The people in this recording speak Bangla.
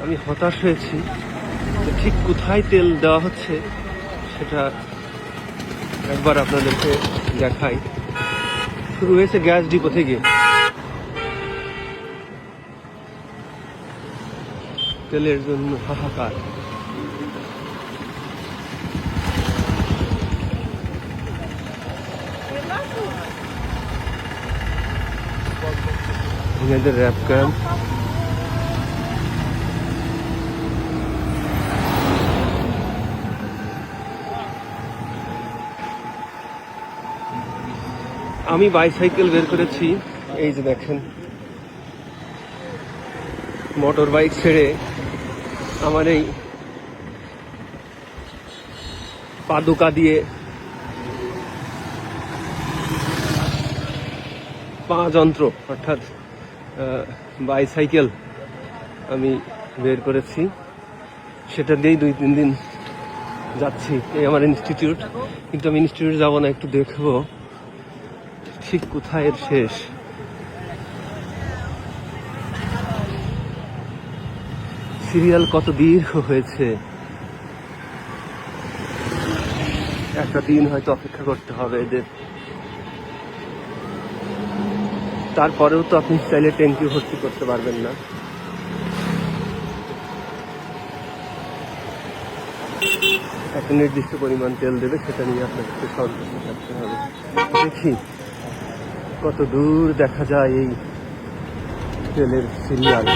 আমি হতাশ হয়েছি, ঠিক কোথায় তেল দেওয়া হচ্ছে সেটা একবার আপনাদেরকে দেখাই। শুরু হয়েছে গ্যাস ডিপো থেকে, তেলের জন্য হাহাকার। এদের র্যাপ ক্যাম্প, আমি বাইসাইকেল বের করেছি। এই যে দেখেন, মোটর বাইক ছেড়ে আমার এই পাদুকা দিয়ে পা যন্ত্র অর্থাৎ বাইসাইকেল আমি বের করেছি। সেটা দিয়েই 2-3 দিন যাচ্ছি। এই আমার ইনস্টিটিউট, কিন্তু আমি ইনস্টিটিউট যাবো না, একটু দেখবো ঠিক কোথায় এর শেষ। সিরিয়াল কত দীর্ঘ হয়েছে, একটা দিন হয়তো অপেক্ষা করতে হবে এদের। তারপরেও তো আপনি চাইলে ট্যাঙ্কি ভর্তি করতে পারবেন না। একটা নির্দিষ্ট পরিমাণ তেল দেবে, সেটা নিয়ে আপনাকে সন্তুষ্ট থাকতে হবে। দেখি কত দূর দেখা যায় এই তেলের সিরিয়াল।